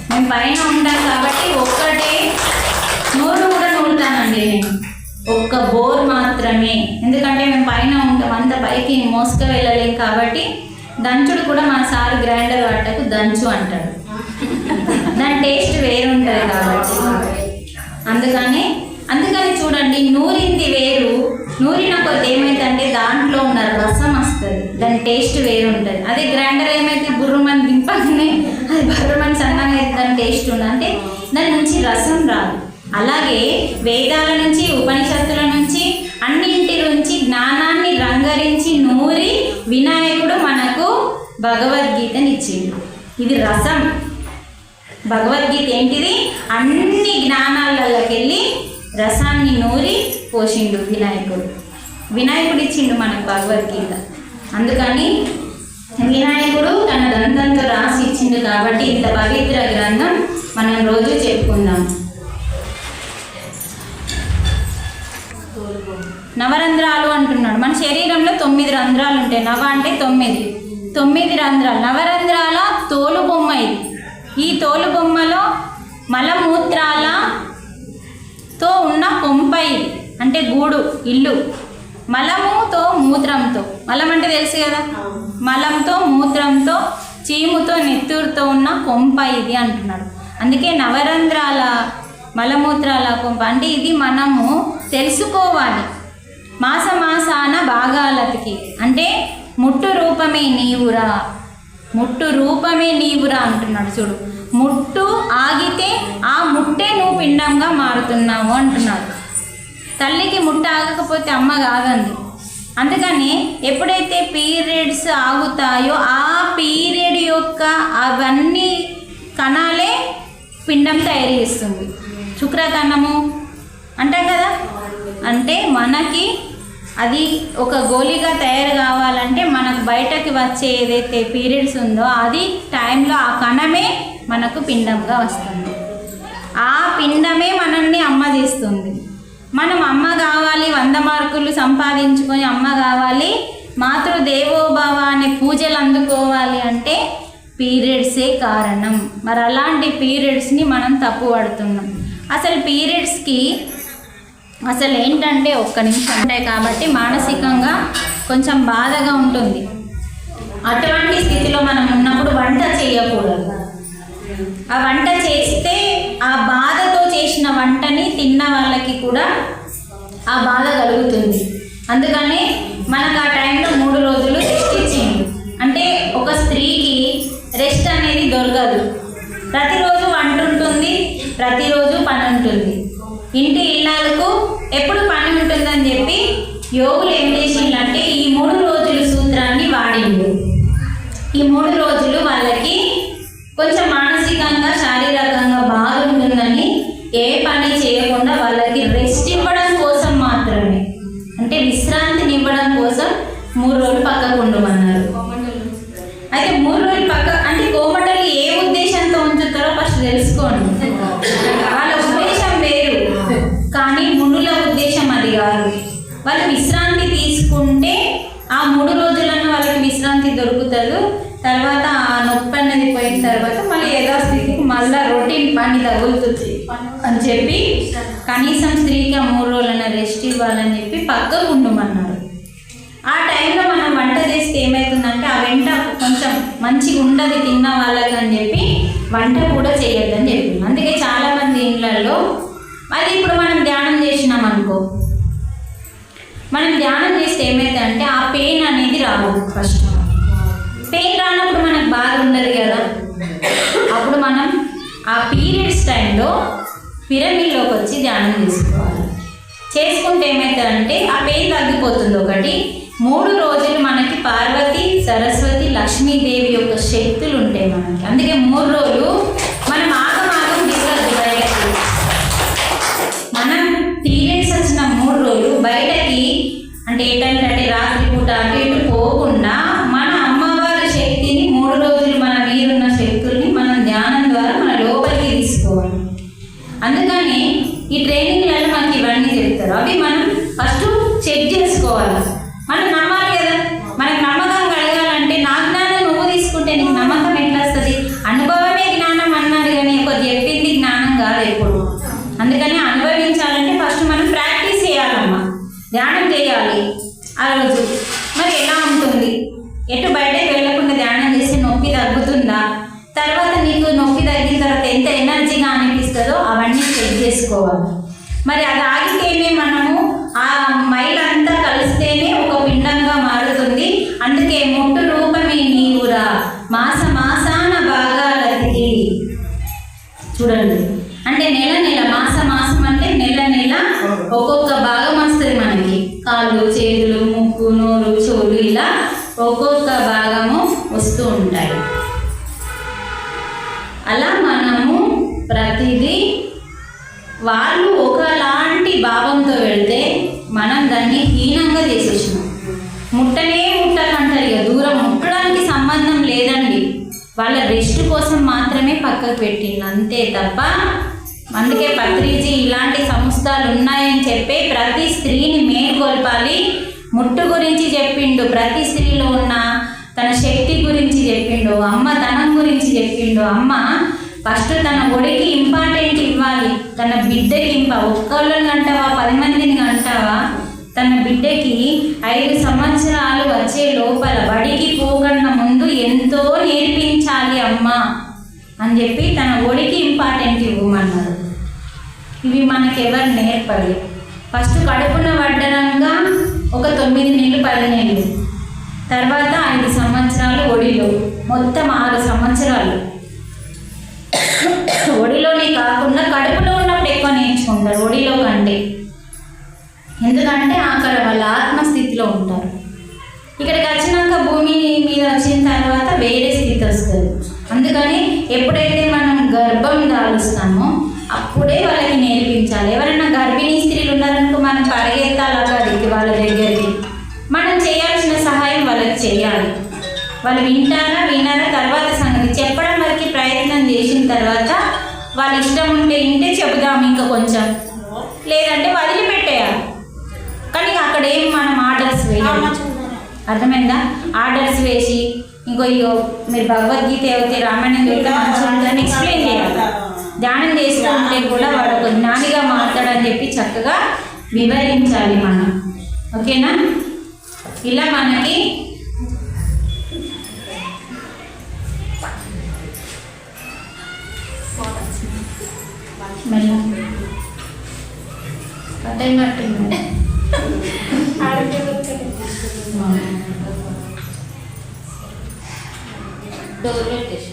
మేము పైన ఉంటాం కాబట్టి ఒక్కటే నూరు కూడా నూరుతానండి నేను, ఒక్క బోర్ మాత్రమే. ఎందుకంటే మేము పైన ఉంటాం, అంత పైకి మోసుకు వెళ్ళలేం. కాబట్టి దంచుడు కూడా మా సార్ గ్రైండర్ పట్టకు దంచు అంటాడు, దాని టేస్ట్ వేరుంటుంది కాబట్టి. అందుకని చూడండి, నూరింది వేరు, నూరిన కొద్ది ఏమైందంటే దాంట్లో ఉన్న రసం వస్తుంది, దాని టేస్ట్ వేరు ఉంటుంది. అదే గ్రైండర్ ఏమైతే బుర్రమని దింపగానే అది బుర్రమని సన్నగా అయితే దాని టేస్ట్ ఉండదు, అంటే దాని నుంచి రసం రాదు. అలాగే వేదాల నుంచి, ఉపనిషత్తుల నుంచి, అన్నింటి నుంచి జ్ఞానాన్ని రంగరించి నూరి వినాయకుడు మనకు భగవద్గీతనిచ్చిండు. ఇది రసం. భగవద్గీత ఏంటిది? అన్ని జ్ఞానాలలోకి వెళ్ళి రసాన్ని నూరి పోషిండు వినాయకుడు. వినాయకుడు ఇచ్చిండు మనకు భగవద్గీత. అందుకని వినాయకుడు తన దంతంతో రాసి ఇచ్చిండు కాబట్టి ఇంత పవిత్ర గ్రంథం మనం రోజు చెప్పుకుందాం. నవరంధ్రాలు అంటున్నాడు. మన శరీరంలో 9 రంధ్రాలు ఉంటాయి. నవ అంటే 9 రంధ్రాలు. నవరంధ్రాల తోలు బొమ్మ ఇది. ఈ తోలు బొమ్మలో మలమూత్రాలతో ఉన్న కొంప ఇది, అంటే గూడు, ఇల్లు. మలముతో మూత్రంతో, మలం అంటే తెలుసు కదా, మలంతో మూత్రంతో చీముతో నెత్తూరుతో ఉన్న కొంప ఇది అంటున్నాడు. అందుకే నవరంధ్రాల మలమూత్రాల కొంప అంటే ఇది మనము తెలుసుకోవాలి. మాసమాసాన భాగాలతికి అంటే ముట్టు రూపమే నీవురా, ముట్టు రూపమే నీవురా అంటున్నాడు. చూడు, ముట్టు ఆగితే ఆ ముట్టే నువ్వు పిండంగా మారుతున్నావు అంటున్నాడు. తల్లికి ముట్ట ఆగకపోతే అమ్మ కాదండి. అందుకని ఎప్పుడైతే పీరియడ్స్ ఆగుతాయో ఆ పీరియడ్ యొక్క అవన్నీ కణాలే పిండం తయారు చేస్తుంది. శుక్రకణము అంటాం కదా, అంటే మనకి అది ఒక గోళీగా తయారు కావాలంటే మనకు బయటకి వచ్చే ఏదైతే పీరియడ్స్ ఉందో అది టైంలో ఆ కణమే మనకు పిండంగా వస్తుంది. ఆ పిండమే మనల్ని అమ్మ చేస్తుంది. మనం అమ్మ కావాలి, 100 మార్కులు సంపాదించుకొని అమ్మ కావాలి, మాతృదేవోభవ అనే పూజలు అందుకోవాలి అంటే పీరియడ్సే కారణం. మరి అలాంటి పీరియడ్స్ని మనం తప్పు పడుతున్నాం. అసలు పీరియడ్స్కి అసలు ఏంటంటే ఒక్క నిమిషం ఉంటాయి కాబట్టి మానసికంగా కొంచెం బాధగా ఉంటుంది. అటువంటి స్థితిలో మనం ఉన్నప్పుడు వంట చేయకూడదు. ఆ వంట చేస్తే ఆ బాధతో చేసిన వంటని తిన్న వాళ్ళకి కూడా ఆ బాధ కలుగుతుంది. అందుకనే మనకు ఆ టైంలో 3 రోజులు రెస్ట్ ఇచ్చింది. అంటే ఒక స్త్రీకి రెస్ట్ అనేది దొరకదు. ప్రతిరోజు వంట ఉంటుంది, ప్రతిరోజు పని ఉంటుంది. ఇంటి ఇళ్ళకు ఎప్పుడు పని ఉంటుందని చెప్పి యోగులు ఏం చేసిందంటే ఈ 3 రోజుల సూత్రాన్ని వాడిండు. ఈ 3 రోజులు వాళ్ళకి కొంచెం మానసికంగా, శారీరకంగా బాగుంటుందని ఏ పని చేయకుండా వాళ్ళకి రెస్ట్ ఇవ్వడం కోసం మాత్రమే, అంటే విశ్రాంతిని ఇవ్వడం కోసం 3 రోజులు పక్కకు ఉండమన్నారు. అయితే 3 రోజులు పక్క అంటే కోమటలు ఏ ఉద్దేశంతో ఉంచుతారో ఫస్ట్ తెలుసుకోండి. వాళ్ళ ఉద్దేశం వేరు, కానీ మునుల ఉద్దేశం అది వాళ్ళు విశ్రాంతి తీసుకుంటే ఆ 3 రోజులను వాళ్ళకి విశ్రాంతి దొరుకుతుంది. తర్వాత ఆ నొప్పి అనేది పోయిన తర్వాత మళ్ళీ యథాస్థితికి మళ్ళీ రొటీన్ పని తగులుతుంది అని చెప్పి కనీసం స్త్రీకి ఆ 3 రోజులైనా రెస్ట్ ఇవ్వాలని చెప్పి పక్కకు ఉండమన్నారు. ఆ టైంలో మనం వంట చేస్తే ఏమవుతుందంటే ఆ వెంట కొంచెం మంచిగా ఉండదు తిన్న వాళ్ళకి అని చెప్పి వంట కూడా చేయొద్దని చెప్పింది. అందుకే చాలామంది ఇళ్ళల్లో అది ఇప్పుడు మనం ధ్యానం చేసినాం అనుకో, మనం ధ్యానం చేస్తే ఏమవుతుందంటే ఆ పెయిన్ అనేది రాదు. ఫస్ట్ పెయిన్ రానప్పుడు మనకు బాధ ఉండదు కదా. అప్పుడు మనం ఆ పీరియడ్స్ టైంలో పిరమిడ్లోకి వచ్చి ధ్యానం చేసుకోవాలి. చేసుకుంటే ఏమవుతుందంటే ఆ పెయిన్ తగ్గిపోతుంది. ఒకటి 3 రోజులు మనకి పార్వతి, సరస్వతి, లక్ష్మీదేవి యొక్క శక్తులు ఉంటాయి మనకి. అందుకే 3 రోజులు మనం ఆగం దిగదు బయటకి. మనం పీరియడ్స్ వచ్చిన 3 రోజులు బయటకి అంటే ఏంటంటే రాత్రి పూట అటు ఇటు పోకుండా మన అమ్మవారి శక్తిని 3 రోజులు మన మీరున్న శక్తుల్ని మనం ధ్యానం ద్వారా మన లోపలికి తీసుకోవాలి. అందుకని ఈ ట్రైనింగ్లలో మనకి ఇవన్నీ చెప్తారు. అవి మనం ఫస్ట్ చెక్ చేసుకోవాలి. మనం నమ్మాలి కదా. మనకు నమ్మకం కలగాలంటే నా జ్ఞానం నువ్వు తీసుకుంటే నీకు నమ్మకం ఎట్లా వస్తుంది? అనుభవమే జ్ఞానం అన్నారు కానీ ఒక చెప్పింది జ్ఞానం కాదు ఎప్పుడు. అందుకని అనుభవించాలంటే ఫస్ట్ మనం ప్రాక్టీస్ చేయాలమ్మా, ధ్యానం చేయాలి. ఆ రోజు మరి ఎలా ఉంటుంది? ఎటు బయటకు వెళ్ళకుండా ధ్యానం చేసి నొప్పి తగ్గుతుందా? తర్వాత నీకు నొప్పి తగ్గిన తర్వాత ఎంత ఎనర్జీగా అనిపిస్తుందో అవన్నీ చెక్ చేసుకోవాలి. మరి అది ఆగితేనే మనము ఆ మైలంతా కలిస్తేనే ఒక పిండంగా మారుతుంది. అందుకే ముట్టు రూపమే నీవురా మాసాన భాగాలకి చూడండి. అంటే నెల మాసం అంటే నెల ఒక్కొక్క భాగం వస్తుంది మనకి. కాళ్ళు, చేతులు, ముక్కు, నోరు, చెవులు ఇలా ఒక్కొక్క భాగము వస్తూ ఉంటాయి. అలా మనము ప్రతిదీ వాళ్ళు ఒకలాంటి భావంతో వెళ్తే మనం దాన్ని హీనంగా చేసేసినాం. ముట్టకంటారు ఇక దూరం ముట్టడానికి సంబంధం లేదండి. వాళ్ళ రెస్ట్ కోసం మాత్రమే పక్కకు పెట్టింది అంతే తప్ప. అందుకే పత్రిజీ ఇలాంటి సంస్థలు ఉన్నాయని చెప్పి ప్రతి స్త్రీని మేల్కొల్పాలి. ముట్టు గురించి చెప్పిండు, ప్రతి స్త్రీలో ఉన్న తన శక్తి గురించి చెప్పిండు, అమ్మ తనం గురించి చెప్పిండు. అమ్మ ఫస్ట్ తన ఒడికి ఇంపార్టెంట్ ఇవ్వాలి, తన బిడ్డకి ఒక్కళ్ళని అంటావా 10 మందిని అంటావా? తన బిడ్డకి 5 సంవత్సరాలు వచ్చే లోపల బడికి పోకన్నా ముందు ఎంతో నేర్పించాలి అమ్మ అని చెప్పి తన ఒడికి ఇంపార్టెంట్ ఇవ్వమన్నారు. ఇవి మనకెవరు నేర్పలేదు. ఫస్ట్ కడుపున పడ్డాక ఒక 9 నెలలు 10 నెలలు, తర్వాత 5 సంవత్సరాలు ఒడిలో, మొత్తం 6 సంవత్సరాలు. ఒడిలోనే కాకుండా కడుపులో ఉన్నప్పుడు ఎక్కువ నేర్చుకుంటారు ఒడిలో కంటే. ఎందుకంటే అక్కడ వాళ్ళ ఆత్మస్థితిలో ఉంటారు. ఇక్కడికి వచ్చినాక భూమి మీద వచ్చిన తర్వాత వేరే స్థితి వస్తుంది. అందుకని ఎప్పుడైతే మనం గర్భం దాలుస్తామో అప్పుడే వాళ్ళకి నేర్పించాలి. ఎవరైనా గర్భిణీ స్త్రీలు ఉన్నారనుకో మనం పరిగెత్తాలి అక్కడికి వాళ్ళ దగ్గరికి. మనం చేయాల్సిన సహాయం వాళ్ళకి చేయాలి. వాళ్ళు వినారా తర్వాత సంగతి చెప్పడం వరకు ప్రయత్నం చేసిన తర్వాత వాళ్ళ ఇష్టం ఉంటే వింటే చెబుదాం ఇంకా కొంచెం, లేదంటే వదిలిపెట్టేయాలి. కానీ అక్కడ ఏం మనం ఆర్డర్స్ వేయాలి, అర్థమైందా? ఆర్డర్స్ వేసి ఇంకో మీరు భగవద్గీత అయితే రామాయణం చదివితే మంచిగా ఉంటుందని ఎక్స్ప్లెయిన్ చేయాలి. ధ్యానం చేసుకుంటే కూడా వాడు ఒక జ్ఞానిగా మాట్లాడని చెప్పి చక్కగా వివరించాలి మనం. ఓకేనా? ఇలా మనకి కట్టయినట్టుంది. డోర్ పెట్టేసి